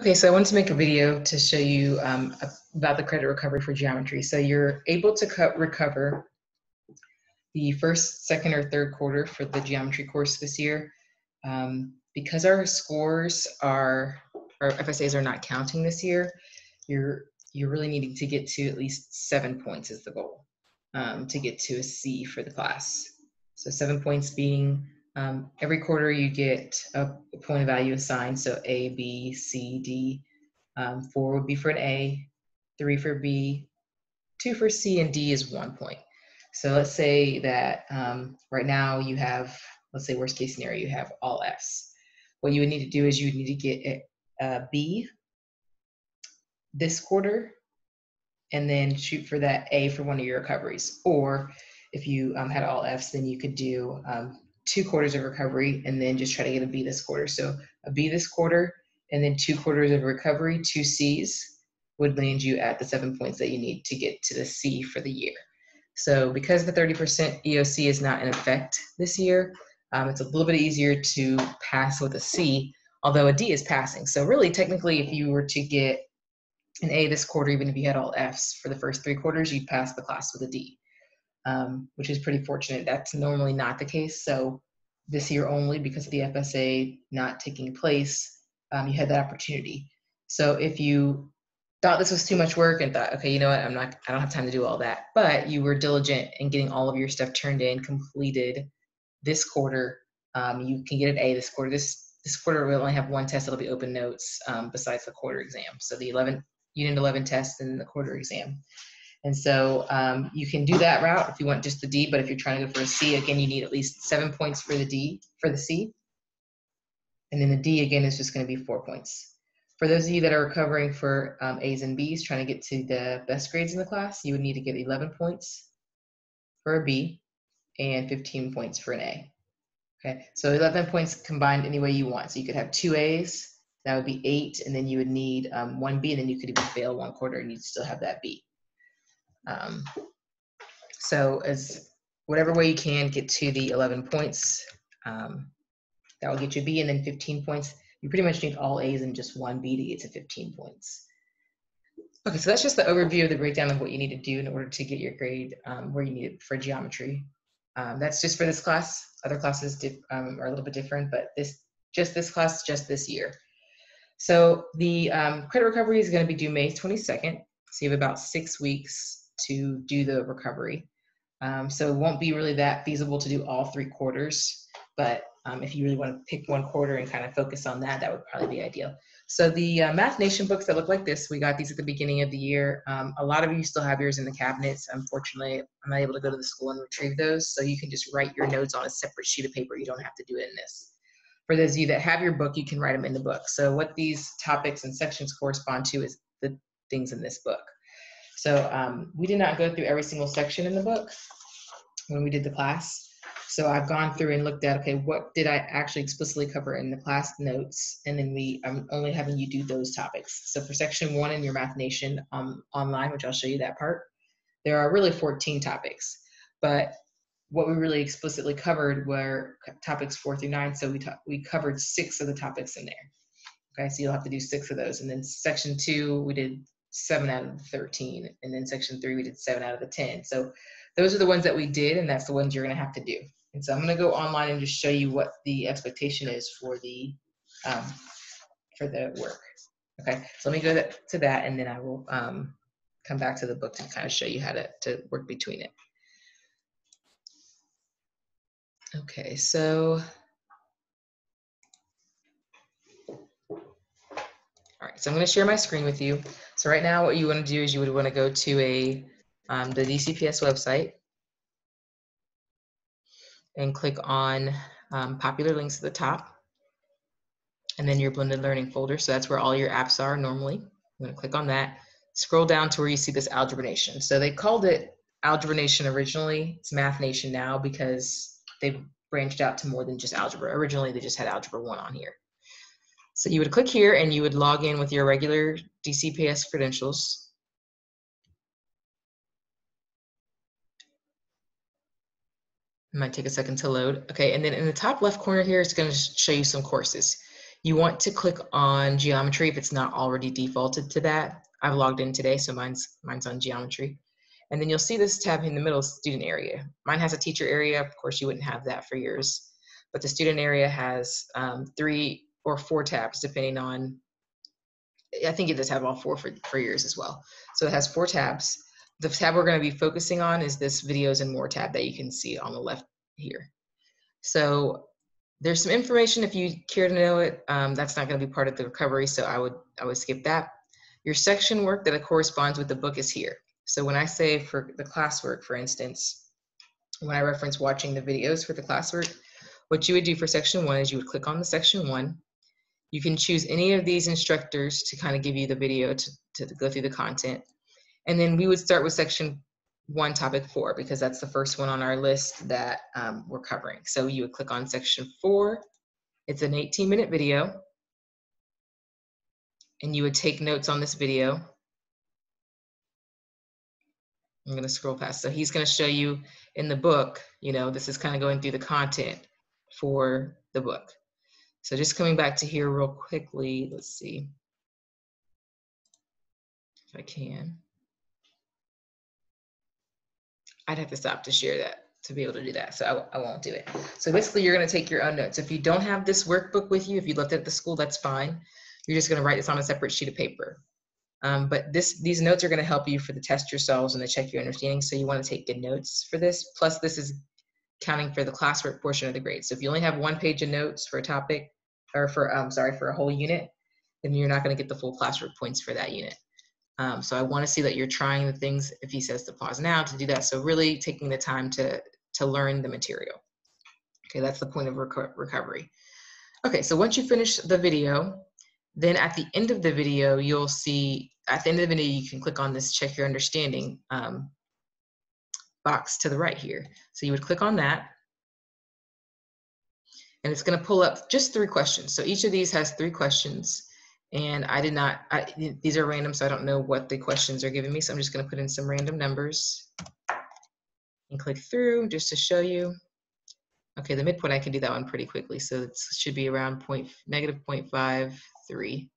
Okay, so I wanted to make a video to show you about the credit recovery for geometry. So you're able to recover the first, second, or third quarter for the geometry course this year. Because our scores our FSAs are not counting this year, you're really needing to get to at least 7 points is the goal to get to a C for the class. So 7 points being every quarter you get a point of value assigned, so A, B, C, D. 4 would be for an A, 3 for B, 2 for C, and D is 1 point. So let's say that right now you have, let's say worst case scenario, you have all Fs. What you would need to do is you would need to get a B this quarter and then shoot for that A for one of your recoveries. Or if you had all Fs, then you could do 2 quarters of recovery and then just try to get a B this quarter. So a B this quarter and then 2 quarters of recovery, 2 Cs would land you at the 7 points that you need to get to the C for the year. So because the 30% EOC is not in effect this year, it's a little bit easier to pass with a C, although a D is passing. So really, technically, if you were to get an A this quarter, even if you had all Fs for the first 3 quarters, you'd pass the class with a D, which is pretty fortunate. That's normally not the case. So this year only, because of the FSA not taking place, you had that opportunity. So if you thought this was too much work and thought, okay, you know what, I don't have time to do all that, but you were diligent in getting all of your stuff turned in, completed this quarter, you can get an A this quarter. This quarter we'll only have 1 test that'll be open notes besides the quarter exam. So the Unit 11 test and the quarter exam. And so you can do that route if you want just the D, but if you're trying to go for a C, again, you need at least 7 points for the D, for the C. And then the D, again, is just going to be 4 points. For those of you that are recovering for A's and B's, trying to get to the best grades in the class, you would need to get 11 points for a B and 15 points for an A. Okay, so 11 points combined any way you want. So you could have 2 A's, that would be 8, and then you would need 1 B, and then you could even fail 1 quarter and you'd still have that B. So as whatever way you can get to the 11 points, that will get you a B, and then 15 points. You pretty much need all A's and just 1 B to get to 15 points. Okay, so that's just the overview of the breakdown of what you need to do in order to get your grade where you need it for geometry. That's just for this class. Other classes are a little bit different, but this class, just this year. So the credit recovery is going to be due May 22nd. So you have about 6 weeks to do the recovery. So it won't be really that feasible to do all 3 quarters, but if you really want to pick 1 quarter and kind of focus on that, that would probably be ideal. So the MathNation books that look like this, we got these at the beginning of the year. A lot of you still have yours in the cabinets. Unfortunately, I'm not able to go to the school and retrieve those, so you can just write your notes on a separate sheet of paper. You don't have to do it in this. For those of you that have your book, you can write them in the book. So what these topics and sections correspond to is the things in this book. So we did not go through every single section in the book when we did the class. So I've gone through and looked at, okay, what did I actually explicitly cover in the class notes? And then I'm only having you do those topics. So for section 1 in your MathNation online, which I'll show you that part, there are really 14 topics. But what we really explicitly covered were topics 4 through 9. So we covered 6 of the topics in there. Okay, so you'll have to do 6 of those. And then section 2, we did 7 out of the 13. And then section 3, we did 7 out of the 10. So those are the ones that we did, and that's the ones you're going to have to do. And so I'm going to go online and just show you what the expectation is for the work. Okay, so let me go to that, and then I will come back to the book to kind of show you how to work between it. Okay, so all right, so I'm going to share my screen with you. So right now, what you want to do is you would want to go to the DCPS website and click on popular links at the top, and then your blended learning folder. So that's where all your apps are normally. I'm going to click on that. Scroll down to where you see this Algebra Nation. So they called it Algebra Nation originally. It's MathNation now because they've branched out to more than just algebra. Originally, they just had Algebra 1 on here. So you would click here and you would log in with your regular DCPS credentials. It might take a second to load. Okay, and then in the top left corner here, it's going to show you some courses. You want to click on geometry if it's not already defaulted to that. I've logged in today, so mine's on geometry. And then you'll see this tab in the middle, student area. Mine has a teacher area. Of course, you wouldn't have that for yours. But the student area has 3 or 4 tabs, depending on, I think it does have all 4 for yours as well. So it has 4 tabs. The tab we're going to be focusing on is this videos and more tab that you can see on the left here. So there's some information if you care to know it. That's not going to be part of the recovery, so I would skip that. Your section work that corresponds with the book is here. So when I say for the classwork, for instance, when I reference watching the videos for the classwork, what you would do for section 1 is you would click on the section 1. You can choose any of these instructors to kind of give you the video to go through the content. And then we would start with section 1, topic 4, because that's the first one on our list that we're covering. So you would click on section 4. It's an 18-minute video. And you would take notes on this video. I'm going to scroll past. So he's going to show you in the book, this is kind of going through the content for the book. So just coming back to here real quickly, let's see if I can. I'd have to stop to share that to be able to do that. So I won't do it. So basically you're going to take your own notes. If you don't have this workbook with you, if you left it at the school, that's fine. You're just going to write this on a separate sheet of paper. But these notes are going to help you for the test yourselves and the check your understanding. So you want to take good notes for this. Plus this is counting for the classwork portion of the grade. So if you only have 1 page of notes for a topic, or for a whole unit, then you're not going to get the full classwork points for that unit. So I want to see that you're trying the things, if he says to pause now, to do that. So really taking the time to learn the material. Okay, that's the point of recovery. Okay, so once you finish the video, then at the end of the video, you'll see, at the end of the video, you can click on this check your understanding box to the right here. So you would click on that. And it's going to pull up just 3 questions. So each of these has 3 questions. And these are random, so I don't know what the questions are giving me. So I'm just going to put in some random numbers and click through just to show you. Okay, the midpoint, I can do that one pretty quickly. So it should be around negative 0.53.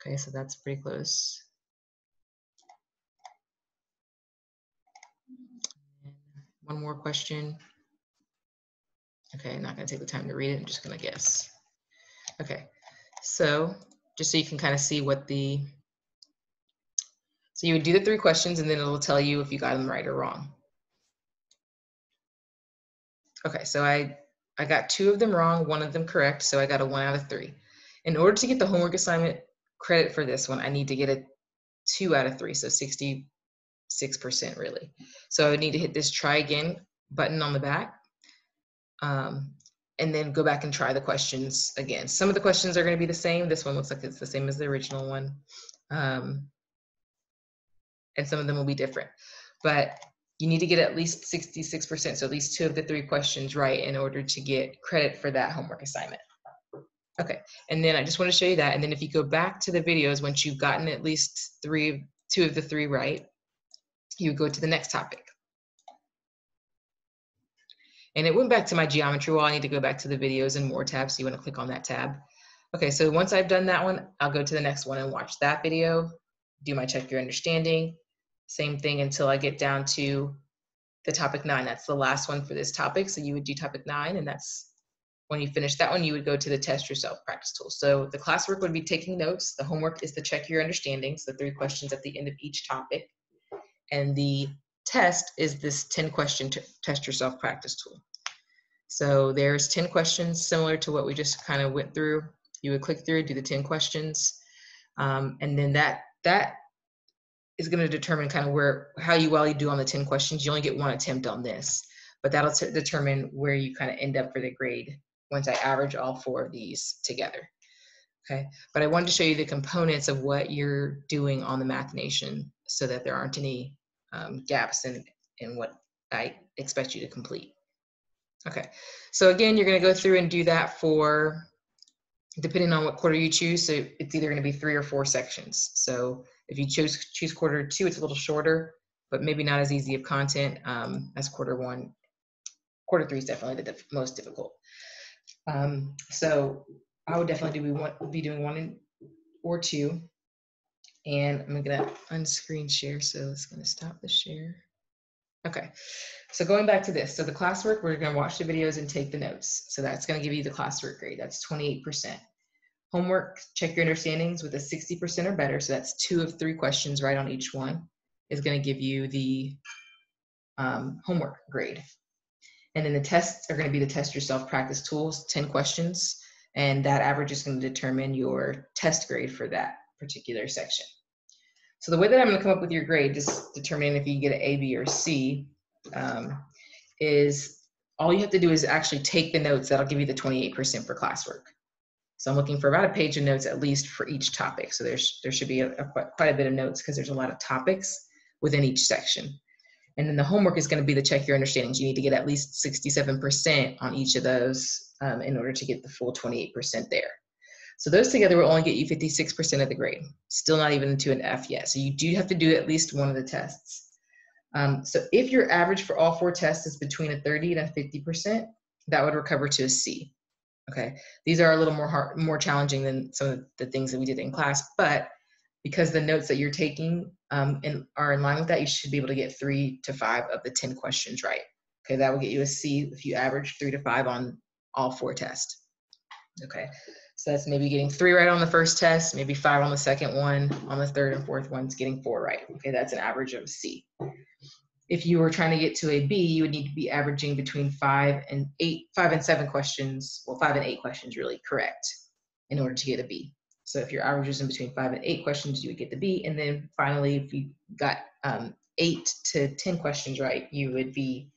Okay, so that's pretty close. And one more question. Okay, I'm not going to take the time to read it. I'm just going to guess. Okay, so just so you can kind of see so you would do the 3 questions and then it'll tell you if you got them right or wrong. Okay, so I got 2 of them wrong, 1 of them correct, so I got a 1 out of 3. In order to get the homework assignment credit for this one, I need to get a 2 out of 3, so 66% really. So I would need to hit this try again button on the back, and then go back and try the questions again. Some of the questions are going to be the same. This one looks like it's the same as the original one. And some of them will be different. But you need to get at least 66%, so at least 2 of the 3 questions right in order to get credit for that homework assignment. Okay, and then I just want to show you that. And then if you go back to the videos, once you've gotten at least 2 of the 3 right, you go to the next topic. And it went back to my geometry wall. I need to go back to the videos and more tabs, so you want to click on that tab. Okay, so once I've done that one, I'll go to the next one and watch that video, do my check your understanding. Same thing until I get down to the topic 9. That's the last one for this topic. So you would do topic 9, and that's when you finish that one, you would go to the test yourself practice tool. So the classwork would be taking notes. The homework is the check your understanding. So 3 questions at the end of each topic. And the test is this 10-question test yourself practice tool. So there's 10 questions similar to what we just kind of went through. You would click through, do the 10 questions. And then that is going to determine kind of how well you do on the 10 questions. You only get 1 attempt on this, but that'll determine where you kind of end up for the grade once I average all 4 of these together. Okay, but I wanted to show you the components of what you're doing on the MathNation so that there aren't any gaps in what I expect you to complete. Okay, so again, you're going to go through and do that for, depending on what quarter you choose, so it's either going to be 3 or 4 sections. So if you choose quarter 2, it's a little shorter, but maybe not as easy of content as quarter 1. Quarter 3 is definitely the most difficult. So I would definitely be doing 1 or 2. And I'm gonna unscreen share, so it's gonna stop the share. Okay, so going back to this, so the classwork, we're gonna watch the videos and take the notes. So that's gonna give you the classwork grade, that's 28%. Homework, check your understandings with a 60% or better, so that's 2 of 3 questions right on each one, is gonna give you the homework grade. And then the tests are gonna be the test yourself practice tools, 10 questions, and that average is gonna determine your test grade for that particular section. So the way that I'm going to come up with your grade, just determining if you can get an A, B, or C, is all you have to do is actually take the notes. That'll give you the 28% for classwork. So I'm looking for about a page of notes at least for each topic. So there should be quite a bit of notes because there's a lot of topics within each section. And then the homework is going to be the check your understandings. You need to get at least 67% on each of those in order to get the full 28% there. So those together will only get you 56% of the grade. Still not even to an F yet. So you do have to do at least one of the tests. So if your average for all 4 tests is between a 30 and a 50%, that would recover to a C. Okay, these are a little more challenging than some of the things that we did in class, but because the notes that you're taking are in line with that, you should be able to get 3 to 5 of the 10 questions right. Okay, that will get you a C if you average 3 to 5 on all 4 tests. Okay, so that's maybe getting 3 right on the first test, maybe 5 on the second one, on the third and fourth one's getting 4 right. Okay, that's an average of C. If you were trying to get to a B, you would need to be averaging between 5 and 7 questions, well, 5 and 8 questions really correct in order to get a B. So if your average is in between 5 and 8 questions, you would get the B. And then finally, if you got 8 to 10 questions right, you would be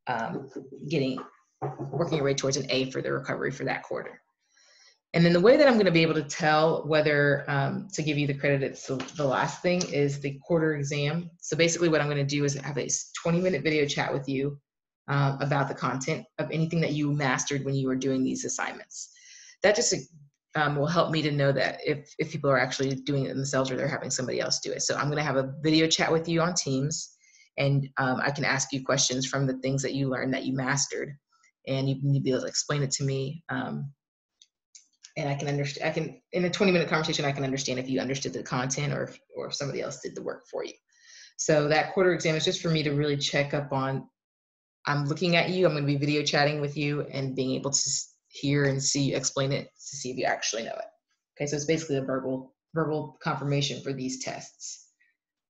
working your way towards an A for the recovery for that quarter. And then the way that I'm going to be able to tell whether to give you the credit, it's the last thing, is the quarter exam. So basically what I'm going to do is have a 20-minute video chat with you about the content of anything that you mastered when you were doing these assignments. That just will help me to know that if people are actually doing it themselves or they're having somebody else do it. So I'm going to have a video chat with you on Teams, and I can ask you questions from the things that you learned that you mastered, and you need to be able to explain it to me. And I can understand, in a 20-minute conversation, I can understand if you understood the content or if somebody else did the work for you. So that quarter exam is just for me to really check up on, I'm looking at you, I'm going to be video chatting with you and being able to hear and see you explain it to see if you actually know it. Okay, so it's basically a verbal confirmation for these tests.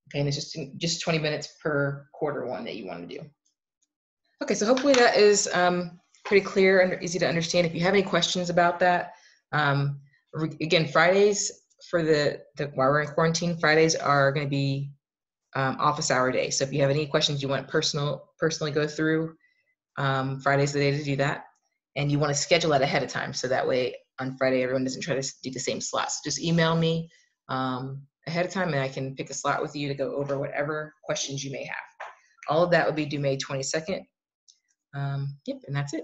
Okay, and it's just 20 minutes per quarter one that you want to do. Okay, so hopefully that is pretty clear and easy to understand. If you have any questions about that, again, Fridays for while we're in quarantine, Fridays are going to be office hour day. So if you have any questions you want personally go through, Friday's the day to do that. And you want to schedule that ahead of time, so that way on Friday everyone doesn't try to do the same slots. Just email me ahead of time and I can pick a slot with you to go over whatever questions you may have. All of that would be due May 22nd. Yep, and that's it.